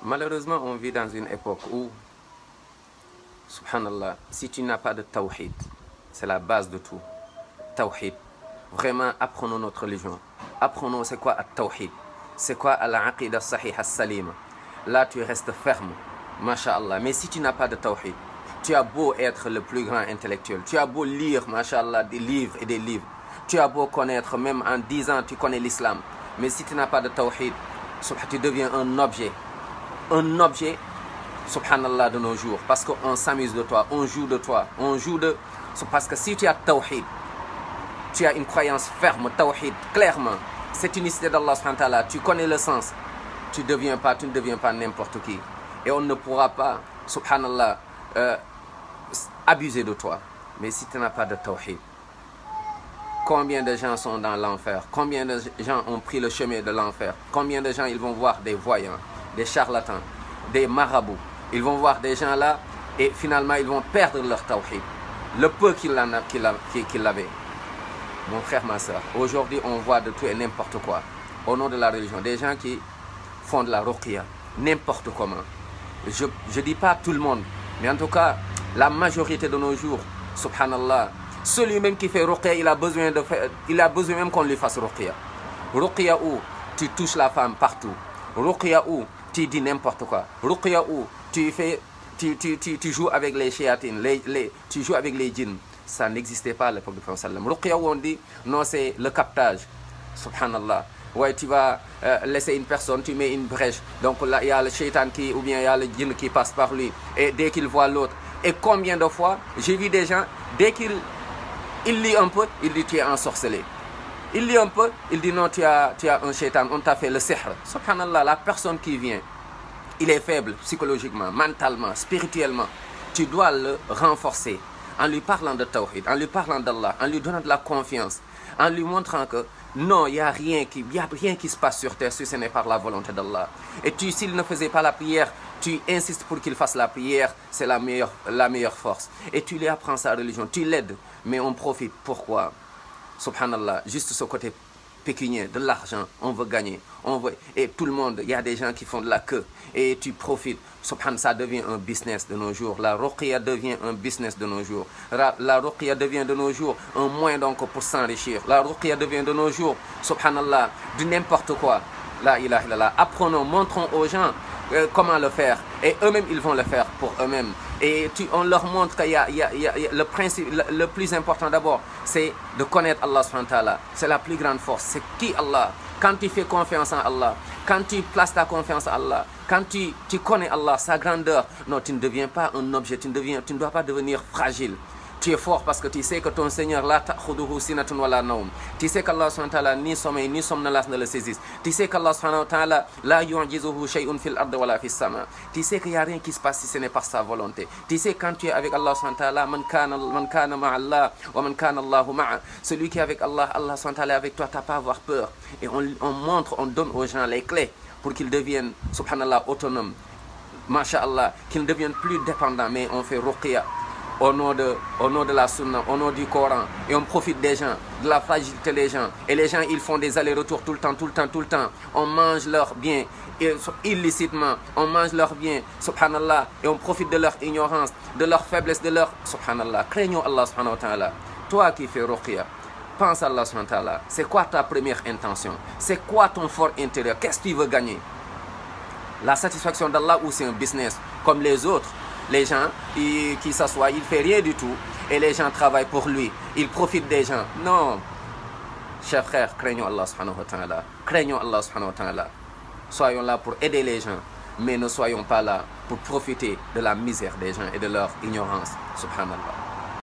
Malheureusement, on vit dans une époque où, subhanallah, si tu n'as pas de tawhid, c'est la base de tout. Tawhid. Vraiment, apprenons notre religion. Apprenons c'est quoi at-tawhid. C'est quoi al-aqida sahih as-salima. Là, tu restes ferme, masha'Allah. Mais si tu n'as pas de tawhid, tu as beau être le plus grand intellectuel, tu as beau lire, masha'Allah, des livres et des livres, tu as beau connaître, même en 10 ans, tu connais l'islam. Mais si tu n'as pas de tawhid, tu deviens un objet, subhanallah, de nos jours. Parce qu'on s'amuse de toi, on joue de toi, Parce que si tu as tawhid, tu as une croyance ferme, tawhid, clairement, cette unicité d'Allah, subhanahu wa ta'ala, tu connais le sens, tu ne deviens pas n'importe qui. Et on ne pourra pas, subhanallah, abuser de toi. Mais si tu n'as pas de tawhid, combien de gens sont dans l'enfer? Combien de gens ont pris le chemin de l'enfer? Combien de gens ils vont voir des voyants, des charlatans, des marabouts? Ils vont voir des gens là et finalement ils vont perdre leur tawhid. Le peu qu'il avait. Mon frère, ma soeur, aujourd'hui on voit de tout et n'importe quoi au nom de la religion. Des gens qui font de la ruqya, n'importe comment. Je ne dis pas tout le monde, mais en tout cas, la majorité de nos jours, subhanallah, celui même qui fait ruqya, il a besoin même qu'on lui fasse ruqya. Ruqya où tu touches la femme partout. Ruqya où tu dis n'importe quoi. Ruqya où tu joues avec les shayatines, tu joues avec les djinns. Ça n'existait pas à l'époque du Prophète sallam. Ruqya où on dit, non, c'est le captage. Subhanallah. Ouais, tu vas laisser une personne, tu mets une brèche. Donc là, il y a le shaitan ou bien il y a le djinn qui passe par lui. Et dès qu'il voit l'autre. Et combien de fois, j'ai vu des gens, dès qu'il lit un peu, il dit tu es ensorcelé. Il lit un peu, il dit non, tu as un shaitan, on t'a fait le sihr. Subhanallah, la personne qui vient, il est faible psychologiquement, mentalement, spirituellement. Tu dois le renforcer en lui parlant de tawhid, en lui parlant d'Allah, en lui donnant de la confiance, en lui montrant que non, il n'y a rien qui se passe sur terre si ce n'est par la volonté d'Allah. Et s'il ne faisait pas la prière, tu insistes pour qu'il fasse la prière, c'est la meilleure force. Et tu lui apprends sa religion, tu l'aides, mais on profite. Pourquoi? Subhanallah, juste ce côté pécuniaire, de l'argent, on veut gagner, et tout le monde, il y a des gens qui font de la queue, et tu profites. Subhanallah, ça devient un business de nos jours. La ruqya devient un business de nos jours. La ruqya devient de nos jours un moyen donc pour s'enrichir. La ruqya devient de nos jours, subhanallah, de n'importe quoi. La ilaha illallah. Apprenons, montrons aux gens comment le faire. Et eux-mêmes, ils vont le faire pour eux-mêmes. Et on leur montre qu'il y a le principe, le plus important d'abord, c'est de connaître Allah subhanahu wa ta'ala. C'est la plus grande force. C'est qui Allah? Quand tu fais confiance en Allah, quand tu places ta confiance en Allah, quand tu connais Allah, sa grandeur, non, tu ne deviens pas un objet, tu ne dois pas devenir fragile. Tu es fort parce que tu sais que ton Seigneur, la ta'khuduhu sinatun wala nawm. Tu sais qu'Allah subhanahu wa ta'ala ni sommeil ni somnolence ne le saisissent. Tu sais qu'Allah subhanahu wa ta'ala la yu'jizuhu shay'un fil ardi wala fis sama. Tu sais qu'il n'y a rien qui se passe si ce n'est par sa volonté. Tu sais quand tu es avec Allah subhanahu wa ta'ala, man kana ma'allah wa man kana Allahu ma'a. Celui qui est avec Allah, Allah subhanahu wa ta'ala est avec toi, tu n'as pas à avoir peur. Et on donne aux gens les clés pour qu'ils deviennent, subhanallah, autonomes. Masha'Allah, qu'ils ne deviennent plus dépendants, mais on fait ruqya. Au nom de la sunna, au nom du Coran, et on profite des gens, de la fragilité des gens, et les gens ils font des allers-retours tout le temps, on mange leur bien, illicitement, on mange leur bien, subhanallah, et on profite de leur ignorance, de leur faiblesse, de leur, subhanallah, craignons Allah subhanahu wa ta'ala. Toi qui fais ruqya, pense à Allah subhanahu wa ta'ala, c'est quoi ta première intention? C'est quoi ton fort intérieur? Qu'est-ce que tu veux gagner? La satisfaction d'Allah ou c'est un business comme les autres? Les gens qui s'assoient, il ne fait rien du tout. Et les gens travaillent pour lui. Il profite des gens. Non. Chers frères, craignons Allah subhanahu wa ta'ala. Craignons Allah subhanahu wa ta'ala. Soyons là pour aider les gens. Mais ne soyons pas là pour profiter de la misère des gens et de leur ignorance. Subhanallah.